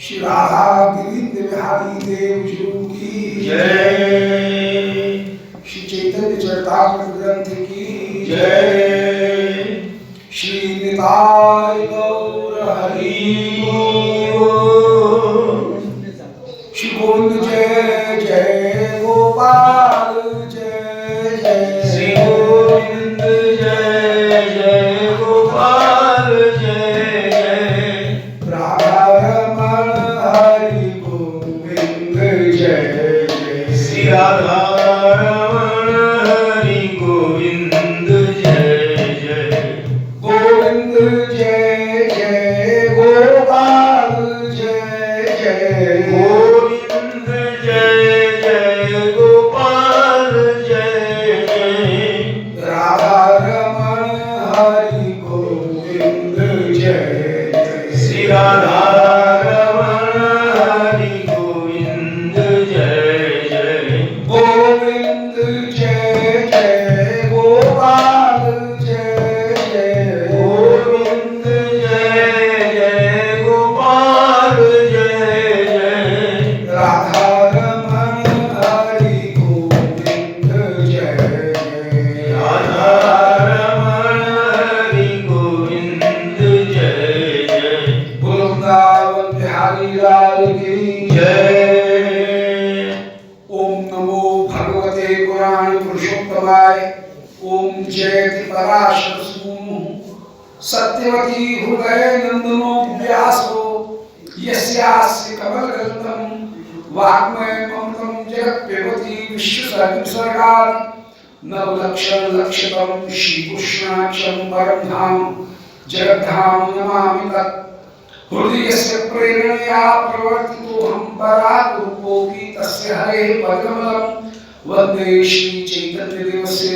श्री राधा गिरिंद्र बिहारी देव गुरु की जय। श्री चैतन्य चरितामृत ग्रंथ की जय। श्री निताय गौर हरि बोल। श्री गोविंद जय जय गोपाल जय जय श्री गोविंद जय जय गोपाल जय जय। राधा रमण हरि गोविंद जय जय श्री राधा रमण हरि गोविंद जय जय। गोविंद जय जय गोपाल जय जय गोविंद जय जय गोपाल जय जय। राधा रमण हरि गोविंद जय जय श्री राधा रमण हरि गोविंद जय जय। गोविंद जय जय गोपाल जय जय गोविंद जय जय गोपाल जय जय। राधा रमण हरि गोविंद जय जय राधा रमण हरि गोविंद जय जय। वृंदावन बिहारी लाल की जय। ओम नमो भगवते पुराण पुरुषोत्तमाय। ओम जयति पराशर सूनु सत्यवती हृदय नंदनो व्यासो यस्यास्य कमलगल्तम वाग्मय ममतम जगत्पेवती विश्वसर्गात् नवलक्षण लक्षितम श्रीकृष्णाक्षं परम धाम जगद्धाम नमामि तत्। हृदयस्य प्रेरणया प्रवर्तितोऽहं परात् रूपोऽपि तस्य हरेः पदकमलं वन्दे श्री चैतन्यदेवस्य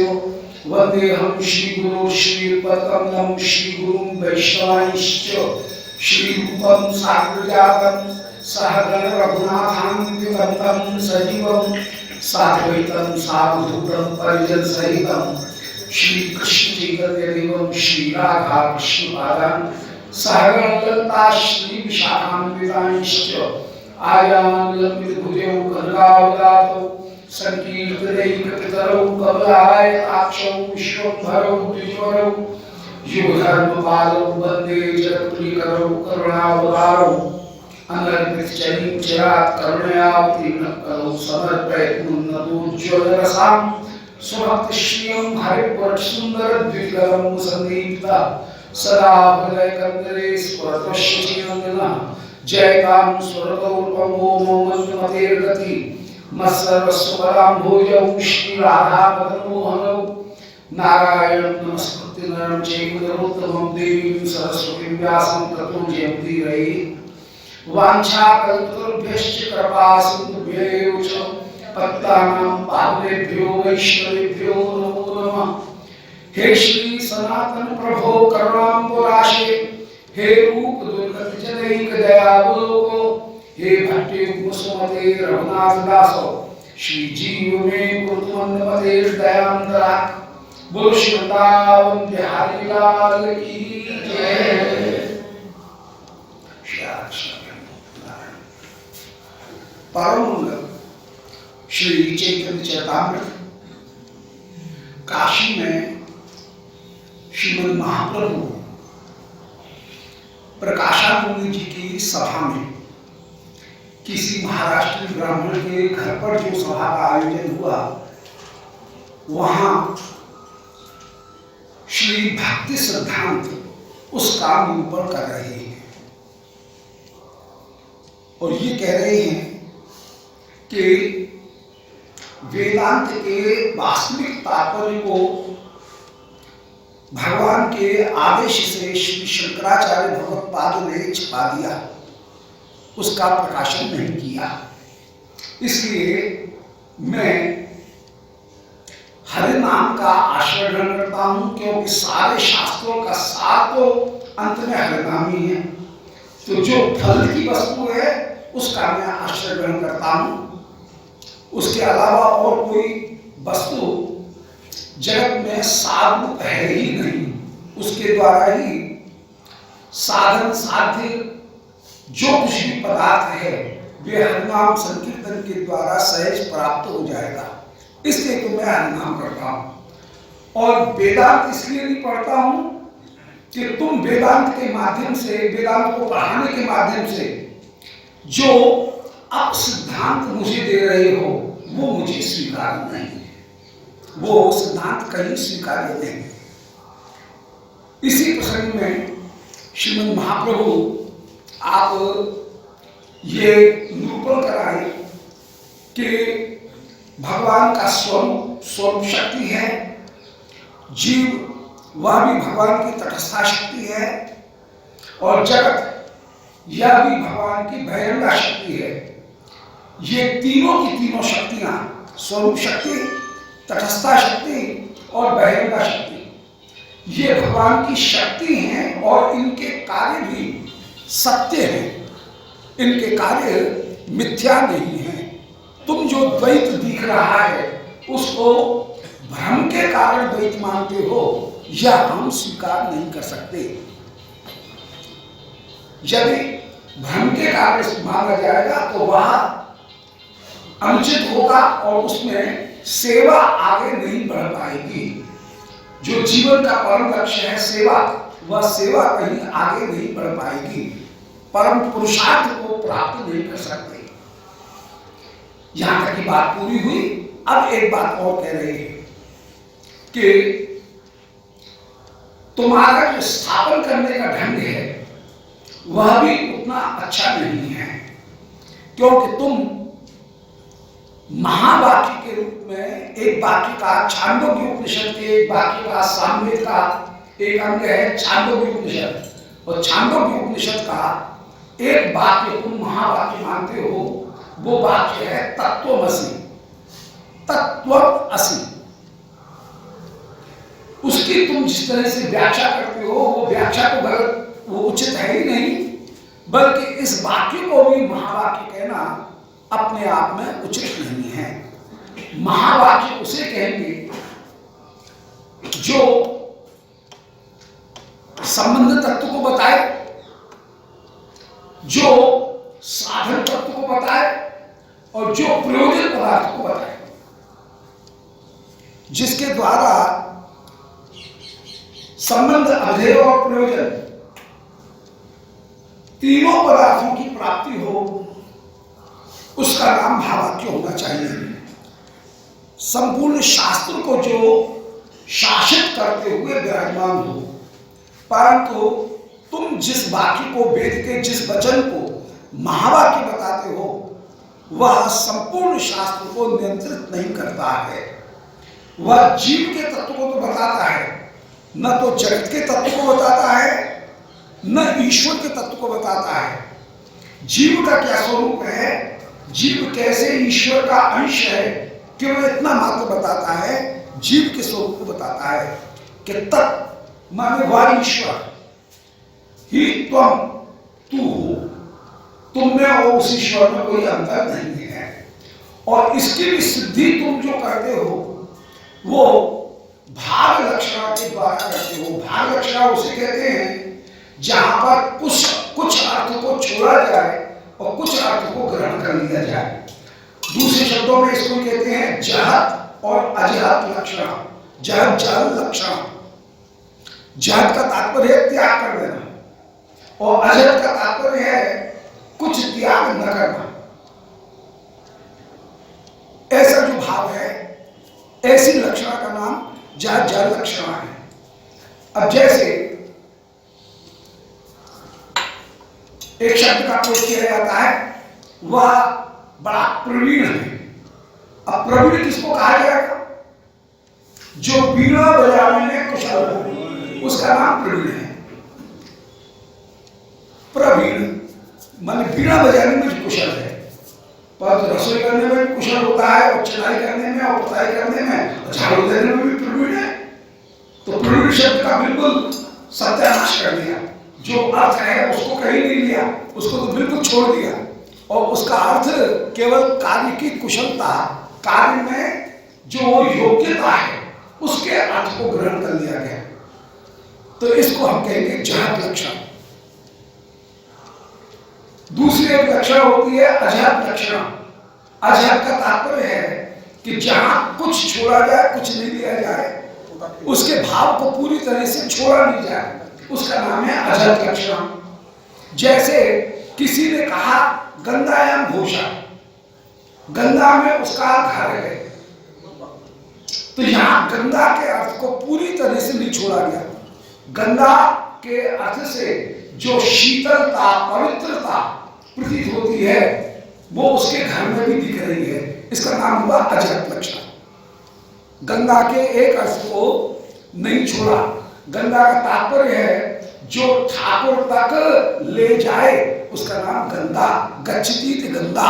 वन्देऽहं श्रीगुरो श्रीपदकमलं श्रीगुरुं वैष्णवांश्च श्रीरूपं साग्रजातं सहगण रघुनाथान्वितं तं सजीवं साद्वैतं सावधूतं परिजनसहितं श्रीकृष्ण चैतन्यदेवं श्रीराधा कृष्णपादान् सहगण ललिता श्री विशाखान्वितांश्च आयान् लम्बितभुजौ कनकावदातौ संकीर्तनैकपितरौ कमलायताक्षौ विश्वम्भरौ द्विजवरौ युगधर्मपालौ वन्दे जगत्प्रियकरौ करुणावतारौ अनर्पितचरिं चिरात् करुणयावतीर्णः कलौ समर्पयतु नतोज्ज्वलरसां स्वभक्तिश्रियं हरिवरसुन्दरद्विकरं सन्दीप्ता सदा हृदय कंदरे स्फुरतश्चिनंदना जयकां स्वरतोपम ओम मंत्रमतेर्गति मत्सर्वस्वरां भोजौ श्री राधा पदमोहनौ नारायणं नमस्कृत्य नरं चैव नरोत्तमं देवीं सरस्वतीं व्यासं ततो जयमुदीरये। वाञ्छाकल्पतरुभ्यश्च कृपा सिन्धुभ्यैव च पतितानां पावनेभ्यो वैष्णवेभ्यो नमो नमः। हे श्री सनातन प्रभो करुणाम्बुराशे हे रूप दुर्गत जनैक दयावलोको हे भट्टे कुसुमते रघुनाथ दासो श्री जीव में कुरुमंदमते दयांतरा। बोलो श्री वृंदावन बिहारी लाल की जय। परम श्री चैतन्य चरितामृत काशी में श्रीमद् महाप्रभु प्रकाशानंद जी की सभा में किसी महाराष्ट्रीय ब्राह्मण के घर पर जो सभा का आयोजन हुआ वहां श्री भक्ति सिद्धांत उसका निरूपण कर रहे हैं और ये कह रहे हैं कि वेदांत के वास्तविक तात्पर्य को भगवान के आदेश से श्री शंकराचार्य भगवत्पाद ने छिपा दिया, उसका प्रकाशन नहीं किया। इसलिए मैं हरि नाम का आश्रय ग्रहण करता हूं, क्योंकि सारे शास्त्रों का सार तो अंत में हरि नाम ही है। तो जो फल की वस्तु है उसका मैं आश्रय ग्रहण करता हूं, उसके अलावा और कोई वस्तु जगत में साधन है ही नहीं। उसके द्वारा ही साधन साध्य जो कुछ भी पदार्थ है वे हरिनाम संकीर्तन के द्वारा सहज प्राप्त हो जाएगा। इसलिए तो मैं हरिनाम करता हूं। और वेदांत इसलिए नहीं पढ़ता हूं कि तुम वेदांत के माध्यम से, वेदांत को पढ़ाने के माध्यम से जो अब सिद्धांत मुझे दे रहे हो वो मुझे स्वीकार नहीं है, वो सिद्धांत कहीं स्वीकार्य नहीं। इसी प्रसंग में श्रीमद् महाप्रभु आप ये निरूपण कराए कि भगवान का स्वरूप शक्ति है, जीव वह भी भगवान की तटस्था शक्ति है, और जगत यह भी भगवान की बहिरंगा शक्ति है। ये तीनों की तीनों शक्तियां, स्वरूप शक्ति, तटस्था शक्ति और बहिरंगा शक्ति, ये भगवान की शक्ति हैं और इनके कार्य भी सत्य हैं, इनके कार्य मिथ्या नहीं है। तुम जो द्वैत दिख रहा है उसको भ्रम के कारण द्वैत मानते हो, यह हम स्वीकार नहीं कर सकते। यदि भ्रम के कारण माना जाएगा तो वह अनुचित होगा और उसमें सेवा आगे नहीं बढ़ पाएगी। जो जीवन का परम लक्ष्य है सेवा, वह सेवा कहीं आगे नहीं बढ़ पाएगी, परम पुरुषार्थ को प्राप्त नहीं कर सकते। यहां तक की बात पूरी हुई। अब एक बात और कह रहे हैं कि तुम्हारा जो स्थापन करने का ढंग है वह भी उतना अच्छा नहीं है, क्योंकि तुम महावाक्य के रूप में एक वाक्य का, छांदोग्य उपनिषद के एक वाक्य का, सामवेद का एक अंग है छांदोग्य उपनिषद, और छांदोग्य उपनिषद का एक वाक्य तुम महावाक्य मानते हो, वो वाक्य है तत्त्वमसि, तत्त्वमसि। उसकी तुम जिस तरह से व्याख्या करते हो वो व्याख्या तो गलत, वो उचित है ही नहीं, बल्कि इस वाक्य को भी महावाक्य कहना अपने आप में उचित नहीं है। महावाक्य उसे कहेंगे जो संबंध तत्व को बताए, जो साधन तत्व को बताए और जो प्रयोजन पदार्थ को बताए, जिसके द्वारा संबंध, अवधेय और प्रयोजन तीनों पदार्थों की प्राप्ति हो, उसका नाम भावाक्य होना चाहिए। संपूर्ण शास्त्र को जो शासित करते हुए विराजमान हो, परंतु तुम जिस वाक्य को, वेद के जिस वचन को महावाक्य बताते हो, वह संपूर्ण शास्त्र को नियंत्रित नहीं करता है। वह जीव के तत्व को तो बताता है, न तो जगत के तत्व को बताता है, न ईश्वर के तत्व को बताता है। जीव का क्या स्वरूप है, जीव कैसे ईश्वर का अंश है, केवल इतना मात्र बताता है। जीव के स्वरूप को बताता है कि तत् माने वह ईश्वर ही त्वम, तू हो, तुम में और उस ईश्वर में कोई अंतर नहीं है। और इसकी भी सिद्धि तुम जो करते हो वो भाग लक्षणा के द्वारा करते हो। भाग लक्षणा उसे कहते हैं जहां पर कुछ अर्थ को छोड़ा जाए और कुछ अर्थ को ग्रहण कर लिया जाए। दूसरे शब्दों में इसको कहते हैं जहत और अजहत लक्षण। जहत जहल लक्षण, जहत का तात्पर्य है त्याग कर देना और अजहत का तात्पर्य है कुछ त्याग न करना। ऐसा जो भाव है, ऐसी लक्षण का नाम जहत जहल लक्षण है। अब जैसे एक शब्द का प्रयोग किया जाता है, वह बड़ा प्रवीण है। अब प्रवीण किसको कहा जाएगा? जो बीना बजाने में कुशल हो, उसका नाम प्रवीण है। प्रवीण माने बीना बजाने में कुशल है, पर रसोई करने में भी कुशल होता है, और चढ़ाई करने में और पुताई करने में, झाड़ू देने में भी प्रवीण है। तो प्रवीण शब्द का बिल्कुल सत्यानाश कर दिया। जो अर्थ है उसको कहीं नहीं लिया, उसको तो बिल्कुल छोड़ दिया, और उसका अर्थ केवल कार्य की कुशलता, कार्य में जो योग्यता है उसके अर्थ को ग्रहण कर लिया गया। तो इसको हम कहेंगे जहत लक्षण। दूसरी एक लक्षण होती है अजहत लक्षण। अजहत का तात्पर्य है कि जहां कुछ छोड़ा जाए, कुछ नहीं लिया जाए, उसके भाव को पूरी तरह से छोड़ा नहीं जाए, उसका नाम है अजहत लक्षण। जैसे किसी ने कहा गंगायाम घोषा, गंगा में उसका घर है, तो यहां गंगा के अर्थ को पूरी तरह से नहीं छोड़ा गया। गंगा के अर्थ से जो शीतलता, पवित्रता प्रतीत होती है, वो उसके घर में भी दिख रही है। इसका नाम हुआ अजहत लक्षण। गंगा के एक अर्थ को नहीं छोड़ा। गंगा का तात्पर्य है जो ठाकुर तक ले जाए, उसका नाम गंगा। गच्छति गंगा,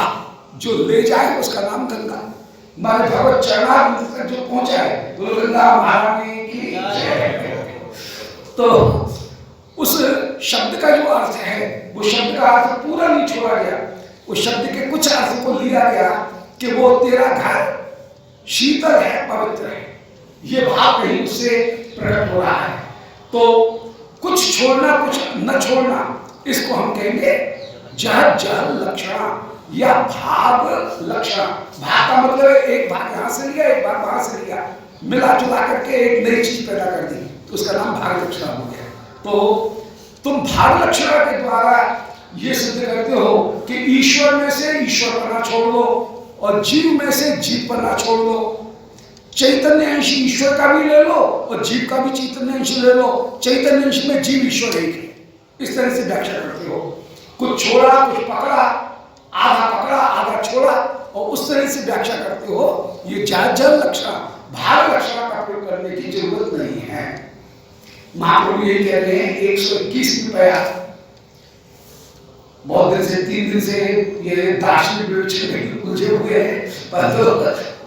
जो ले जाए उसका नाम गंगा। हमारे भगवत चरणारविंद तक जो पहुंचा है, तो गंगा महारानी की जय। तो उस शब्द का जो अर्थ है, वो शब्द का अर्थ पूरा नहीं छोड़ा गया। उस शब्द के कुछ अर्थ को लिया गया कि वो तेरा घर शीतल है, पवित्र है, ये भाव कहीं उससे प्रकट हो रहा है। तो कुछ छोड़ना, कुछ न छोड़ना, इसको हम कहेंगे जहत जहल लक्षण या भाव लक्षण। भाव का मतलब एक भाग यहां से लिया, एक भाग वहां से लिया, मिला जुला करके एक नई चीज पैदा कर दी, तो उसका नाम भाग लक्षण हो गया। तो तुम भाग लक्षण के द्वारा ये सिद्ध करते हो कि ईश्वर में से ईश्वर पना छोड़ दो और जीव में से जीव पना छोड़ दो। चैतन्य अंश ईश्वर का भी ले लो और जीव का भी चैतन्य अंश ले लो। चैतन्य अंश में जीव ईश्वर एक है। इस तरह से व्याख्या करते हो। कुछ छोड़ा, कुछ पकड़ा, आधा पकड़ा, आधा छोड़ा, और उस तरह से व्याख्या करते हो। ये जल लक्षण, भाग लक्षण का प्रयोग करने की जरूरत नहीं है। महाप्रभु ये कह रहे हैं 121 रुपया। बहुत दिन से, 3 दिन से ये दार्शनिक विवेचन में उलझे हुए हैं, पर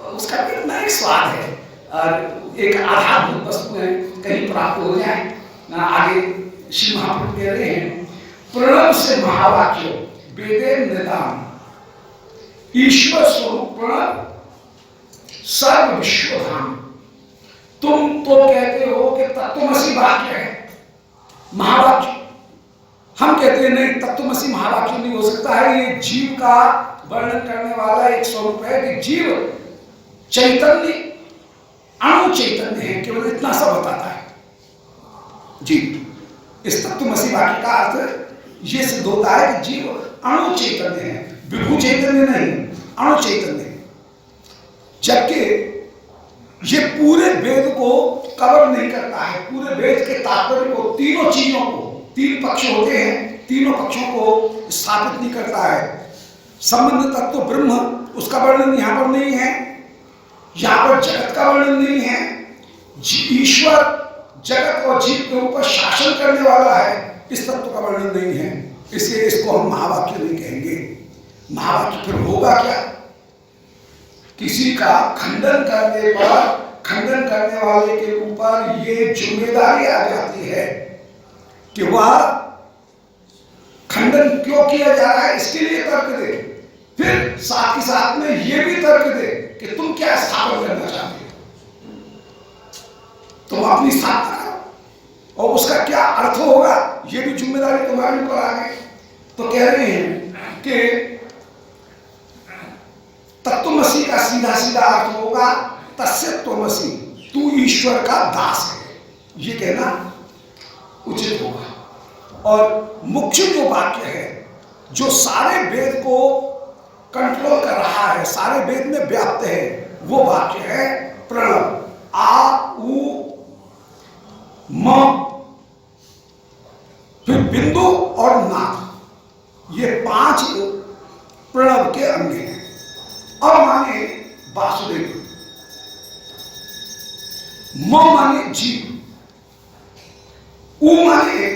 उसका भी अपना एक स्वाद है और एक आधारभूत वस्तु है, कहीं प्राप्त हो जाए। आगे श्री महाप्रभु कह रहे हैं प्रणव से महावाक्य वेदे निदान, ईश्वर स्वरूप प्रणव सर्व विश्वधाम। तुम तो कहते हो कि तत्वमसी वाक्य है, महावाक्य। हम कहते हैं नहीं, तत्वमसी महावाक्य नहीं हो सकता है। ये जीव का वर्णन करने वाला एक स्वरूप है कि जीव चैतन्य, अणु चैतन्य है, केवल इतना सा बताता है जीव। इस तत्वमसी वाक्य का अर्थ ये सिद्ध होता है कि जीव अणु चैतन्य है, विभू चैतन्य नहीं, अणु चैतन्य है। जबकि ये पूरे वेद को कवर नहीं करता है, पूरे वेद के तात्पर्य को, तीनों चीजों को, 3 पक्ष होते हैं, तीनों पक्षों को स्थापित नहीं करता है। संबंध तत्व ब्रह्म, उसका वर्णन यहाँ पर नहीं है। यहाँ पर जगत का वर्णन नहीं है। ईश्वर जगत और जीव के ऊपर शासन करने वाला है, इस तत्व का वर्णन नहीं है। इसलिए इसको हम महावाक्य नहीं कहेंगे। महावाक्य फिर होगा क्या? किसी का खंडन करने पर खंडन करने वाले के ऊपर ये जिम्मेदारी आ जाती है कि वह खंडन क्यों किया जा रहा है, इसके लिए तर्क दे। फिर साथ ही साथ में ये भी तर्क दे कि तुम क्या स्थापन करना चाहते हो, तुम अपनी स्थापना करो, और उसका क्या अर्थ होगा, ये भी जिम्मेदारी तुम्हारे ऊपर आ गई। तो कह रहे हैं कि तत्वमसी का सीधा सीधा अर्थ होगा तस्य त्वमसि, तू ईश्वर का दास है, ये कहना उचित होगा। और मुख्य जो वाक्य है, जो सारे वेद को कंट्रोल कर रहा है, सारे वेद में व्याप्त है, वो वाक्य है प्रणव। आ उ म, फिर बिंदु और नाद, ये 5 प्रणव के अंग हैं। और माने वासुदेव, म माने जीव, उ माने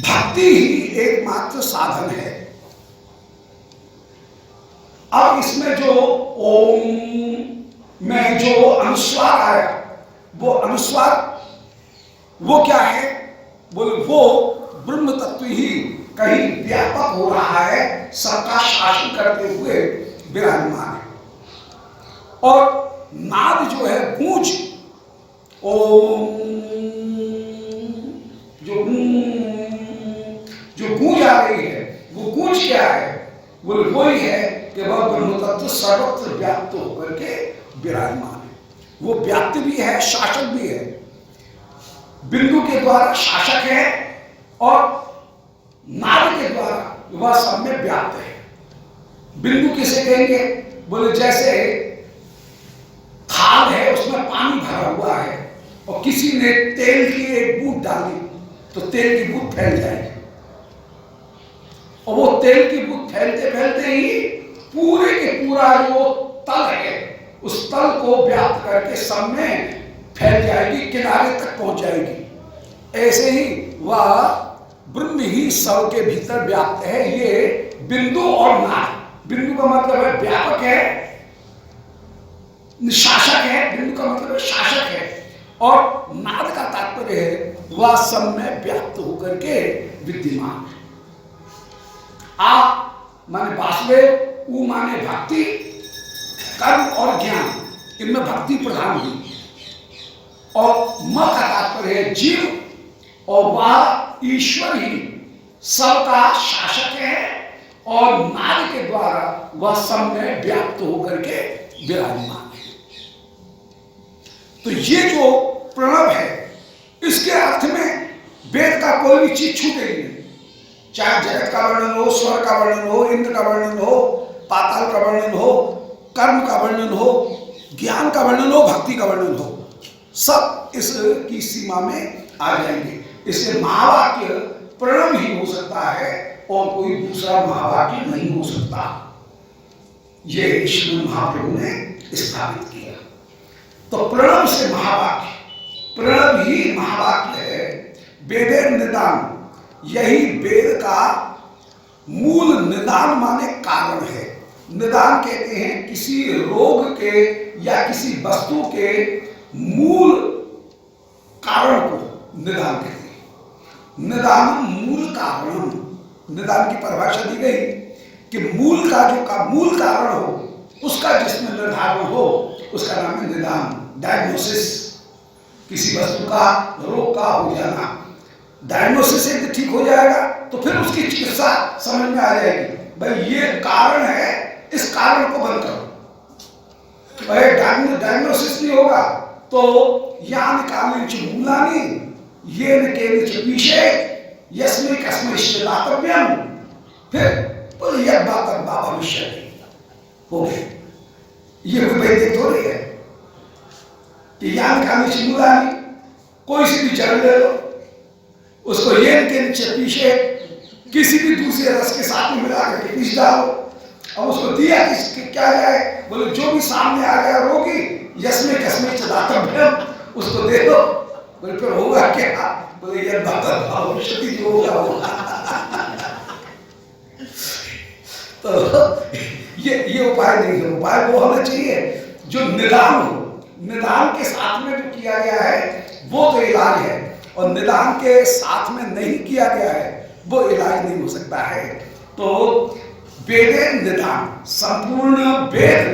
भक्ति ही एकमात्र साधन है। अब इसमें जो ओम में जो अनुस्वार आया, वो अनुस्वार वो क्या है? बोले वो ब्रह्म तत्व ही कहीं व्यापक हो रहा है, सबका शासन करते हुए विराजमान है। और नाद जो है गूंज, ओम जो गूंज आ रही है, गूंज क्या है? बोले वही है कि वह ब्रह्म तत्व सर्वत्र व्याप्त होकर के विराजमान है। वो व्याप्त भी है, शासक भी है। बिंदु के द्वारा शासक है और नाद के द्वारा वह सब में व्याप्त है। बिंदु किसे कहेंगे? बोले जैसे थाल है, उसमें पानी भरा हुआ है और किसी ने तेल की एक बूंद डाली तो तेल की बूंद फैल जाएगी, और वो तेल की बूंद फैलते फैलते ही पूरे के पूरा जो तल है उस तल को व्याप्त करके सब में फैल जाएगी, किनारे तक पहुंच जाएगी। ऐसे ही वह ब्रह्म ही सब के भीतर व्याप्त है। ये बिंदु और नाद, बिंदु का मतलब है व्यापक है, शासक है। बिंदु का मतलब है शासक है, और नाद का तात्पर्य है वह सब में व्याप्त होकर के विद्यमान है। आ माने वासुदेव, उ माने भक्ति, कर्म और ज्ञान, इनमें भक्ति प्रधान हुई, और म का तात्पर्य है जीव, और वह ईश्वर ही सबका शासक है और नाद के द्वारा वह सब में व्याप्त होकर के विराजमान है। तो ये जो प्रणव है, इसके अर्थ में वेद का कोई भी चीज छूटेगी नहीं। चाहे जगत का वर्णन हो, स्वर का वर्णन हो, इंद्र का वर्णन हो, पाताल का वर्णन हो, कर्म का वर्णन हो, ज्ञान का वर्णन हो, भक्ति का वर्णन हो, सब इसकी सीमा में आ जाएंगे। इससे महावाक्य प्रणव ही हो सकता है और कोई दूसरा महावाक्य नहीं हो सकता। ये श्रीमद् महाप्रभु ने स्थापित किया। तो प्रणव से महावाक्य, प्रणव ही महावाक्य है। वेदे निदान, यही वेद का मूल, निदान माने कारण है। निदान कहते हैं किसी रोग के या किसी वस्तु के मूल कारण को निदान कहते हैं। निदान मूल कारण, निदान की परिभाषा दी गई कि मूल का जो मूल कारण हो, उसका जिसमें निर्धारण हो, उसका नाम है निदान, डायग्नोसिस। किसी वस्तु का, रोग का हो जाना, डायग्नोसिस से ठीक हो जाएगा तो फिर उसकी चिकित्सा समझ में आ जाएगी। भाई ये कारण है, इस कारण को बंद करो। भाई डायग्नोसिस नहीं होगा तो यान काले मूलानी ये न केवल पीछे यस्मै कस्मै दातव्यम, फिर यह बात भविष्य हो गए। ये कोई वैदिक थोड़ी है कि यान काले मूलानी, कोई सी भी जड़ ले लो, उसको ये के नीचे पीछे किसी भी दूसरे रस के साथ में मिला करके पीस डालो, और उसको दिया कि क्या जाए? बोले जो भी सामने आ गया रोगी, यस्मै कस्मै दातव्यम, उसको दे दो। बोले फिर होगा क्या? बोले ये भविष्य जो होगा। तो ये उपाय नहीं है। उपाय वो होना चाहिए जो निदान हो। निदान के साथ में जो किया गया है वो तो इलाज है, और निदान के साथ में नहीं किया गया है वो इलाज नहीं हो सकता है। तो वेदे निदान, संपूर्ण वेद,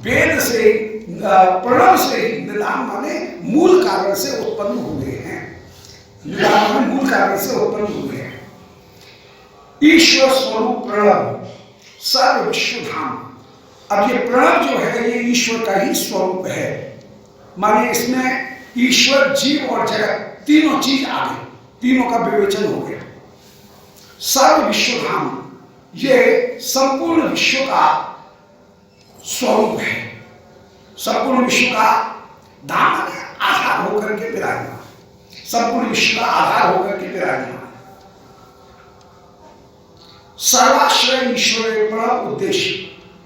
वेद से, प्रणव से ही, निदान माने मूल कारण से उत्पन्न हुए हैं। निदान माने मूल कारण से उत्पन्न हुए हैं। ईश्वर स्वरूप प्रणव सर्व विश्वधाम। अब ये प्रणव जो है ये ईश्वर का ही स्वरूप है, माने इसमें ईश्वर, जीव और जगत तीनों चीज आ गई, तीनों का विवेचन हो गया। सर्व विश्वधाम, ये संपूर्ण विश्व का स्वरूप है। संपूर्ण विश्व का धाम आधार होकर के विराजमान, संपूर्ण विश्व का आधार होकर के विराजमान। सर्वाश्रय ईश्वर प्रणव उद्देश्य,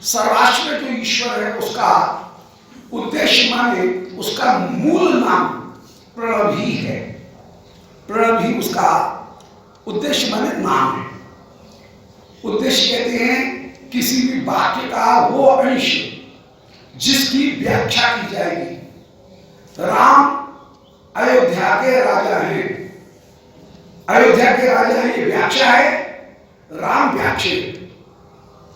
सर्वाश्रय जो ईश्वर है उसका उद्देश्य माने उसका मूल नाम प्रणव ही है। प्रणव ही उसका उद्देश्य माने नाम है। उद्देश्य कहते हैं किसी भी वाक्य का वो अंश जिसकी व्याख्या की जाएगी। राम अयोध्या के राजा हैं, अयोध्या के राजा हैं, ये व्याख्या है। राम व्याख्या,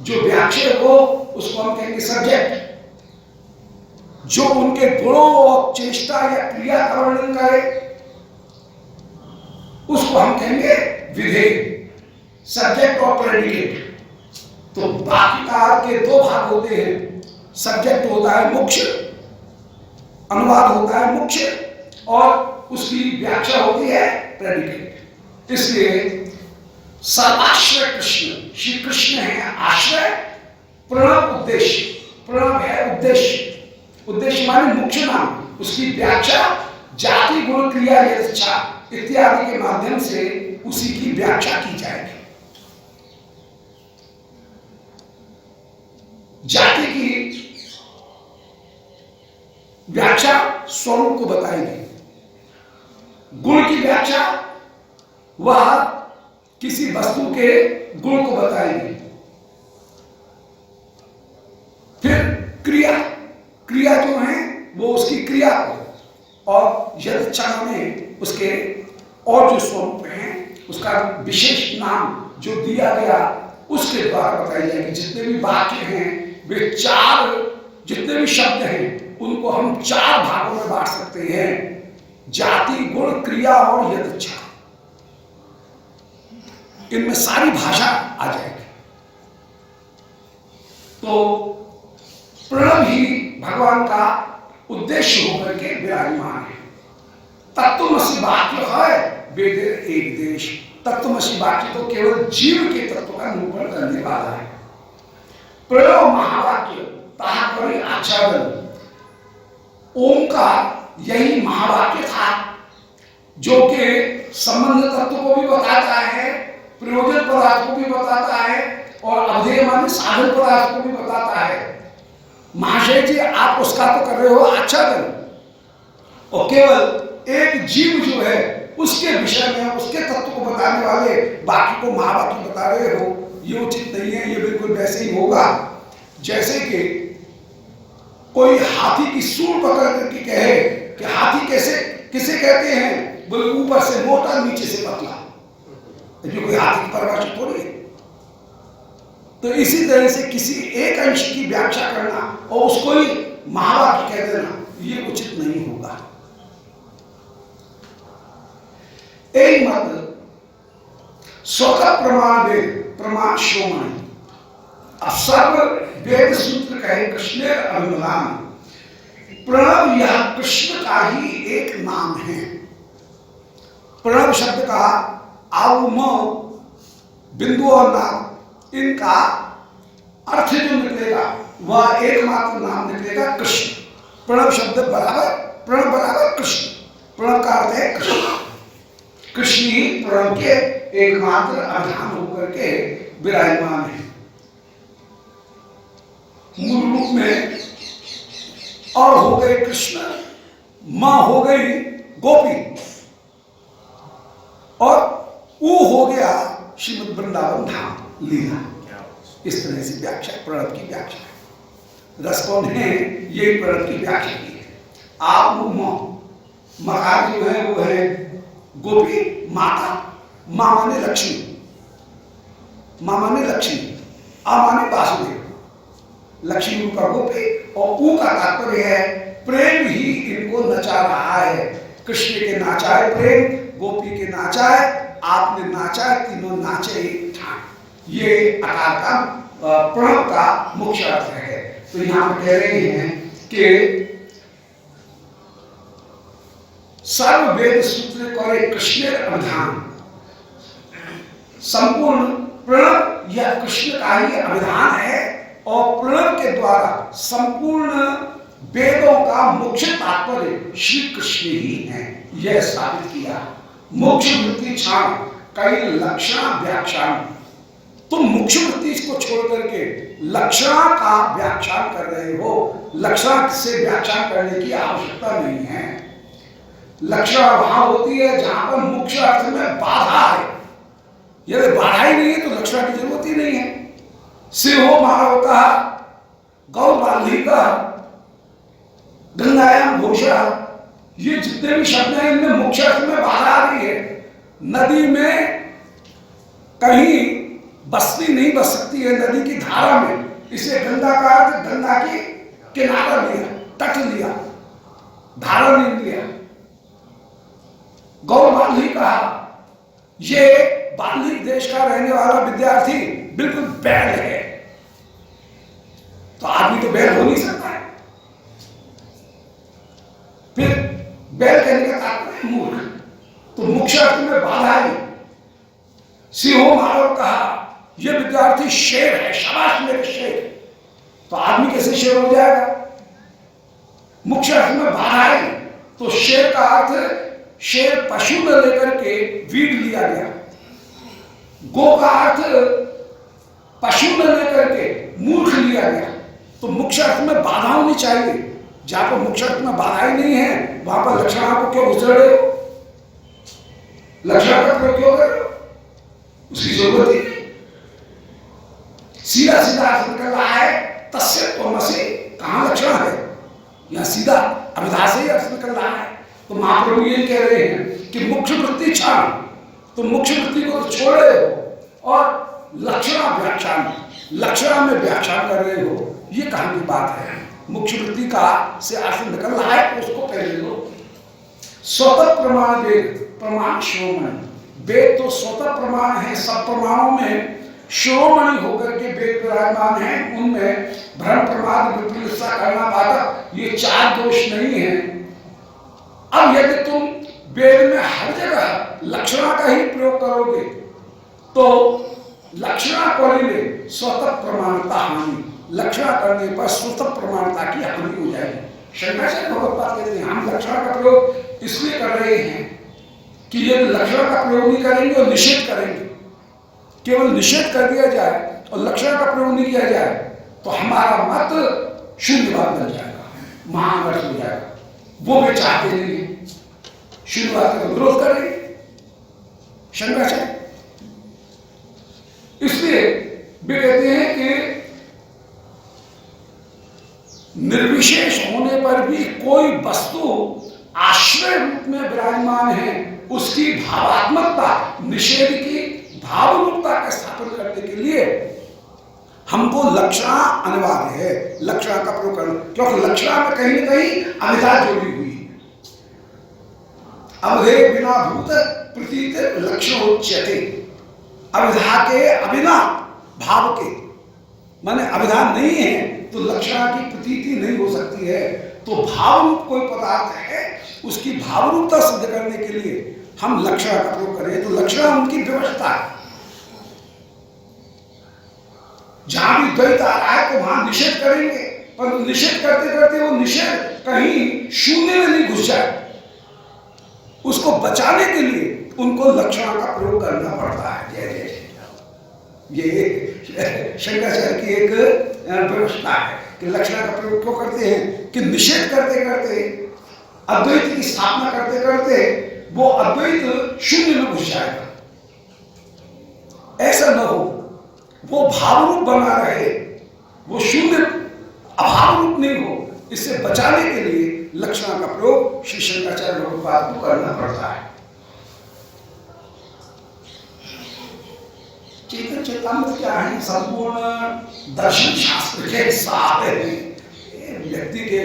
जो व्याख्या हो उसको हम कहेंगे सब्जेक्ट। जो उनके गुणों और चेष्टा या क्रिया का वर्णन करे उसको हम कहेंगे विधेय। सब्जेक्ट और प्रेडिकेट। तो वाक्यकार के दो भाग होते हैं, सब्जेक्ट होता है मुख्य, अनुवाद होता है मुख्य, और उसकी व्याख्या होती है प्रेडिकेट। इसलिए सर्वाश्रय कृष्ण, श्री कृष्ण है आश्रय, प्रणव उद्देश्य, प्रणव है उद्देश्य, उद्देश्य माने मुख्य नाम, उसकी व्याख्या जाति गुण क्रिया यदच्छा इत्यादि के माध्यम से उसी की व्याख्या की जाएगी। जाति की व्याख्या स्वरूप को बताएगी, गुण की व्याख्या वह किसी वस्तु के गुण को बताएगी। फिर क्रिया, क्रिया जो है वो उसकी क्रिया को, और यदच्छा में उसके और जो स्वरूप हैं उसका विशेष नाम जो दिया गया उसके द्वारा बताई जाएगी। जितने भी वाक्य हैं वे चार, जितने भी शब्द हैं उनको हम चार भागों में बांट सकते हैं, जाति गुण क्रिया और यदच्छा। इनमें सारी भाषा आ जाएगी। तो प्रणव ही भगवान का उद्देश्य होकर के विराजमान है। तत्वमसि वाक्य है वेद एक देश, तत्वमसि वाक्य तो केवल जीव के तत्व का निरूपण करने वाला है। प्रणव महावाक्य तात्पर्य आच्छादन, ओंकार यही महावाक्य था जो कि संबंध तत्व को भी बताता है, प्रयोजन पदार्थ को भी बताता है, और अवधेय माने साधन पदार्थ को भी बताता है। महाशय जी आप उसका तो कर रहे हो आच्छादन, और केवल एक जीव जो है उसके विषय में उसके तत्व को बताने वाले बाकी को महावाक्य बता रहे हो, ये उचित नहीं है। ये बिल्कुल वैसे ही होगा जैसे कि कोई हाथी की सूंड पकड़ करके कहे कि हाथी कैसे किसे कहते हैं, बोले ऊपर से मोटा नीचे से पतला, जो कोई हाथी की परिभाषा थोड़ी है। तो इसी तरह से किसी एक अंश की व्याख्या करना और उसको ही महावाक्य कह देना, ये उचित नहीं होगा। एक मत स्वतः प्रमाण वेद प्रमाण श्रोमणी, अब सर्व वेद सूत्र कहे कृष्ण अभिमलान। प्रणव यह कृष्ण का ही एक नाम है। प्रणव शब्द का आउ म बिंदु और नाम, इनका अर्थ जो निकलेगा वह एकमात्र नाम निकलेगा कृष्ण। प्रणव शब्द बराबर, प्रणव बराबर कृष्ण, प्रणव का अर्थ है कृष्ण। कृष्ण ही प्रणव के एकमात्र आधान होकर के विराजमान है। मूल रूप में और हो गए कृष्ण, मां हो गई गोपी, और वो हो गया श्रीमद् वृंदावन धाम लीला। इस तरह से व्याख्या, प्रणव की व्याख्या रसकों ने यही प्रणव की व्याख्या की है। आप मकार जो है वो है गोपी माता, मां माने लक्ष्मी, मां माने लक्ष्मी, आ माने वासुदेव, लक्ष्मी रूपा गोपी, और ऊ का तात्पर्य है प्रेम ही इनको नचा रहा है। कृष्ण के नाचाए प्रेम, गोपी के नाचाए, आपने नाचा, तीनों नाचे ठाक। ये आकार का प्रणव का मुख्य अर्थ है। तो यहां पर कह रहे हैं कि सर्व वेद सूत्र करे कृष्ण अभिधान, संपूर्ण प्रणव यह कृष्ण का ही अभिधान है, और प्रणव के द्वारा संपूर्ण वेदों का मुख्य तात्पर्य श्री कृष्ण ही है, यह साबित किया। मुख्य वृत्ति क्षण कई लक्षण व्याख्यान, तुम मुख्य वृत्ति को छोड़ करके लक्षण का व्याख्यान कर रहे हो। लक्षण से व्याख्यान करने की आवश्यकता नहीं है। लक्षण वहां होती है जहां पर मुख्य अर्थ में बाधा है। यदि बाधा ही नहीं है तो लक्षण की जरूरत ही नहीं है। सिंहो मानव का, गौ बाल्ही का, गंगायाम घोषा, ये जितने भी शब्द हैं इनमें मुख्य अर्थ में बाधा आ रही है। नदी में कहीं बस्ती नहीं बस सकती है, नदी की धारा में, इसे गंगा का अर्थ गंगा की किनारा लिया, तट लिया, धारा नहीं लिया। गौ बाल्ही कहा, ये बाल्मीक देश का रहने वाला विद्यार्थी बिल्कुल बैल है, तो आदमी तो बैल हो नहीं सकता है। फिर बैल कहने का तात्पर्य मूर्ख, तो मुख्य अर्थ में बाधा आई। सिंहो मारो कहा यह विद्यार्थी शेर है, शाबाश मेरे शेर, तो आदमी कैसे शेर हो जाएगा? मुख्य अर्थ में बाधा आई, तो शेर का अर्थ शेर पशु में लेकर के वीड लिया गया, गो का अर्थ पशु में लेकर के मूर्ख लिया गया। तो मुख्य अर्थ में बाधा होनी चाहिए। जहां पर मुख्य अर्थ में बाधाएं नहीं है वहां पर लक्षणा को क्यों घुस रहे हो? लक्षणा का प्रयोग क्यों कर रहे हो? उसकी जरूरत ही नहीं। सीधा सीधा अर्थ निकल रहा है तस्य त्वमसि, कहां लक्षण है? यहां सीधा अभिधा से ही अर्थ निकल रहा है। तो महाप्रभु ये कह रहे हैं कि मुख्य वृत्ति क्षण, तो मुख्य वृत्ति को तो छोड़ रहे हो और लक्षणा व्याख्यान, लक्षणा में व्याख्यान कर रहे हो, ये कहां की बात है? मुख्य वृत्ति का से अर्थ निकल रहा है, उसको पहले लो। स्वतः प्रमाण वेद, प्रमाण शिरोमणि, वेद तो स्वतः प्रमाण है, सब प्रमाणों में शिरोमणि होकर के वेद विराजमान है, उनमें भ्रम प्रमाद विपरीतता करना बाधक, ये चार दोष नहीं है। अब यदि तुम वेद में हर जगह लक्षणा का ही प्रयोग करोगे तो लक्षणा करेंगे स्वतः प्रमाणता हानि, लक्षणा करने पर स्वतः प्रमाणता की हानि हो जाएगी। शंकराचार्य भगवत्पाद कहते हैं हम लक्षणा का प्रयोग इसलिए कर रहे हैं कि ये लक्षणा का प्रयोग नहीं करेंगे और निषेध करेंगे, केवल निषेध कर दिया जाए और लक्षणा का प्रयोग नहीं किया जाए तो हमारा मत शून्यवाद बन जाएगा, महाअनर्थ हो जाएगा। वो भी चाहते नहीं है, शून्यवाद का विरोध करेंगे शंकराचार्य। इसलिए वे कहते हैं कि निर्विशेष होने पर भी कोई वस्तु आश्रय रूप में विराजमान है, उसकी भावात्मकता निषेध की भाव रूपता का स्थापन करने के लिए हमको लक्षणा अनिवार्य है, लक्षणा का प्रयोग करना, क्योंकि लक्षणा में कहीं न कहीं अभिधा जुड़ी हुई है। अवधे बिना भूत प्रतीत लक्षणोच्यते, अभिधा के अबिना भाव के, माने अभिधा नहीं है तो लक्षणा की प्रतीति नहीं हो सकती है। तो भाव रूप कोई पदार्थ है, उसकी भाव रूपता सिद्ध करने के लिए हम लक्षणा का प्रयोग करें, तो लक्षणा उनकी व्यवस्था है। जहां भी द्वैत आ रहा है तो वहां निषेध करेंगे, पर निषेध करते करते वो निषेध कहीं शून्य में नहीं घुस जाए, उसको बचाने के लिए उनको लक्षणा का प्रयोग करना पड़ता है। जय जय, ये शंकराचार्य की एक व्यवस्था है कि लक्षणा का प्रयोग क्यों करते हैं कि निषेध करते करते, अद्वैत की स्थापना करते करते वो अद्वैत शून्य में घुस जाएगा। ऐसा न हो, वो भाव रूप बना रहे, वो शून्य अभाव रूप नहीं हो, इससे बचाने के लिए लक्षणा का प्रयोग श्री शंकराचार्य भगवत्पाद को करना पड़ता है। चेतन चेतामृत क्या है? संपूर्ण दर्शन शास्त्र के साथ व्यक्ति के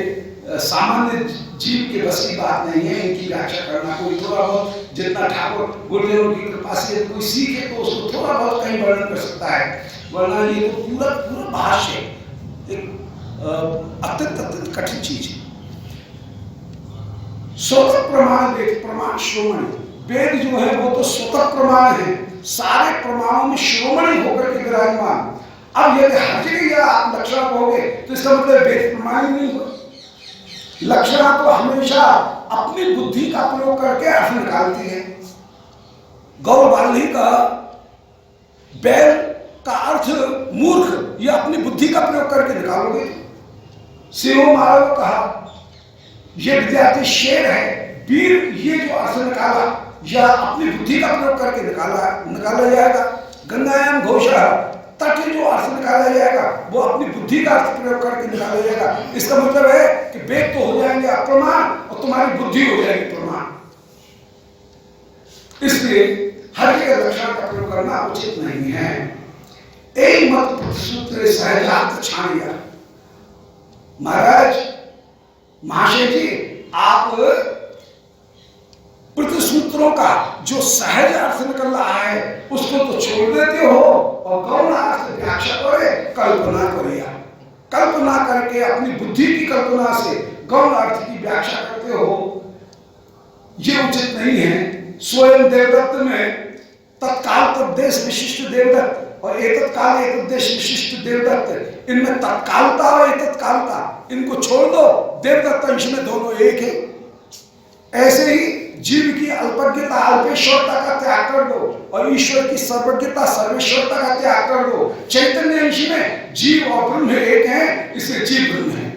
सामान्य जीव के बस की बात नहीं है इनकी व्याख्या करना। कोई थोड़ा बहुत, जितना ठाकुर गुरुदेव की कृपा से कोई सीखे तो उसको थोड़ा बहुत कहीं वर्णन कर सकता है, वरना ये तो पूरा पूरा भाष्य एक अत्यंत कठिन चीज है। स्वतः प्रमाण वेद, प्रमाण श्रोमणि, वेद जो है वो तो स्वतः प्रमाण है, सारे प्रमाणों में श्रोमणि होकर के विराजमान। अब यदि हर जगह आप लक्षणा कहोगे तो इसका मतलब वेद प्रमाण ही नहीं हो। लक्षणा तो हमेशा अपनी बुद्धि का प्रयोग करके अर्थ निकालती है। गौर बाल्ही का बैल का अर्थ मूर्ख, ये अपनी बुद्धि का प्रयोग करके निकालोगे। सिंहो मारो कहा ये विद्यार्थी शेर है, वीर, ये जो अर्थ निकाला या अपनी बुद्धि का प्रयोग करके निकाला जाएगा। गंगायाम घोषा, तट जो अर्थ निकाला जाएगा वो अपनी बुद्धि का अर्थ प्रयोग करके निकाला जाएगा। इसका मतलब है कि वेद तो हो जाएंगे अप्रमाण और तुम्हारी बुद्धि हो जाएगी प्रमाण। इसलिए हर जगह लक्षण का प्रयोग करना उचित नहीं है। एक मत सूत्र सहजात छानिया, महाराज महाशय जी, आप प्रतिसूत्रों का जो सहज अर्थ निकल रहा है उसको तो छोड़ देते हो और गौण अर्थ व्याख्या करे, कल्पना करिया, कल्पना करके अपनी बुद्धि की कल्पना से गौण अर्थ की व्याख्या करते हो, ये उचित नहीं है। स्वयं देवदत्त में तत्काल तद्देश विशिष्ट देवदत्त और एतत्काल एतद्देश विशिष्ट देवदत्त, इनमें तत्कालता और एतत्कालता, इनको छोड़ दो, देवदत्त अंश में दोनों एक है। ऐसे ही जीव की अल्पज्ञता अल्पेश्वरता का त्याग कर दो और ईश्वर की सर्वज्ञता सर्वेश्वरता का त्याग कर दो। चैतन्य अंश में जीव और ब्रह्म एक है, इसलिए जीव ब्रह्म है।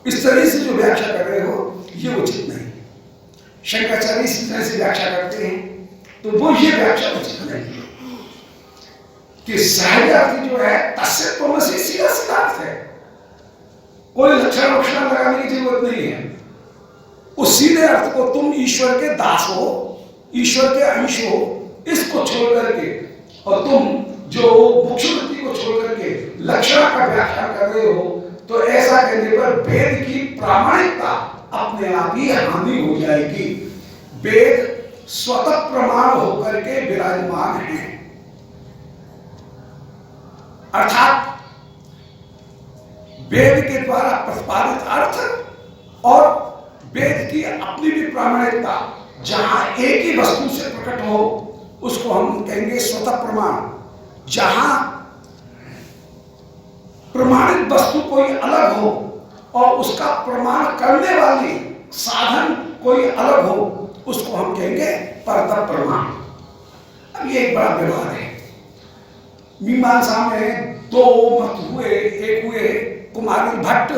इस तरह से जो व्याख्या कर रहे हो ये उचित नहीं। शंकराचार्य इस तरह से व्याख्या करते हैं तो वो ये व्याख्या उचित नहीं कि सहज अर्थ जो है तस्य त्वमसि सीधा सीधा अर्थ है, कोई लक्षण वक्षण लगाने की जरूरत नहीं है। उस सीधे अर्थ को तुम ईश्वर के दास हो, ईश्वर के अंश हो, इसको छोड़ करके और तुम जो मुख्यवृत्ति को छोड़ करके लक्षण का व्याख्यान कर रहे हो, तो ऐसा करने पर वेद की प्रामाणिकता अपने आप ही हानि हो जाएगी। वेद स्वतः प्रमाण होकर के विराजमान है, अर्थात वेद के द्वारा प्रतिपादित अर्थ और वेद की अपनी भी प्रामाणिकता जहां एक ही वस्तु से प्रकट हो उसको हम कहेंगे स्वतः प्रमाण। जहां प्रमाणित वस्तु कोई अलग हो और उसका प्रमाण करने वाली साधन कोई अलग हो उसको हम कहेंगे परतः प्रमाण। अब ये एक बड़ा व्यवहार है। मीमांसा में दो मत हुए, एक हुए कुमारी भट्ट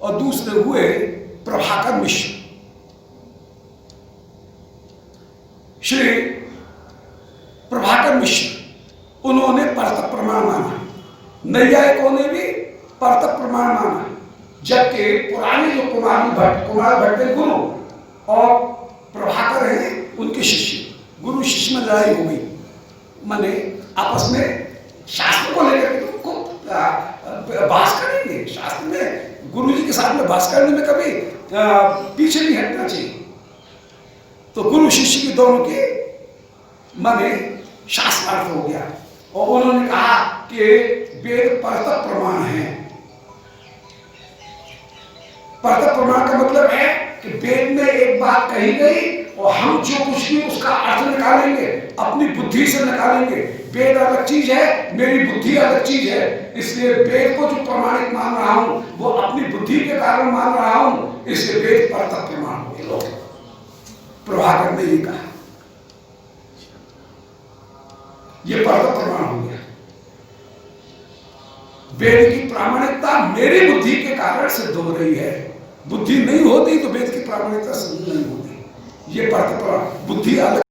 और दूसरे हुए प्रभाकर मिश्र। श्री प्रभाकर मिश्र उन्होंने परतः प्रमाण माना, नैयायिकों ने भी परतः प्रमाण माना, जबकि पुराने जो कुमार भट्ट के गुरु और प्रभाकर हैं उनके शिष्य, गुरु शिष्य में लड़ाई हो गई, माने आपस में शास्त्र को लेकर के तुमको बात करेंगे। शास्त्र में गुरु जी के साथ में बात करने में कभी पीछे नहीं हटना चाहिए। तो गुरु शिष्य की दोनों के माने शास्त्रार्थ हो गया और उन्होंने कहा कि वेद परतः प्रमाण है। परतः प्रमाण का मतलब है कि वेद में एक बात कही गई और हम जो कुछ भी उसका अर्थ निकालेंगे अपनी बुद्धि से निकालेंगे। वेद अलग चीज है, मेरी बुद्धि अलग चीज है, इसलिए वेद को जो प्रमाणिक मान रहा हूं वो अपनी बुद्धि के कारण मान रहा हूं, इसलिए वेद परतः प्रमाण हो गया। प्रभाकर ने ये कहा, ये परतः प्रमाण हो गया। वेद की प्रामाणिकता मेरी बुद्धि के कारण सिद्ध हो रही है, बुद्धि नहीं होती तो वेद की प्रामाणिकता सिद्ध नहीं होती। ये परतः प्रमाण, बुद्धि अलग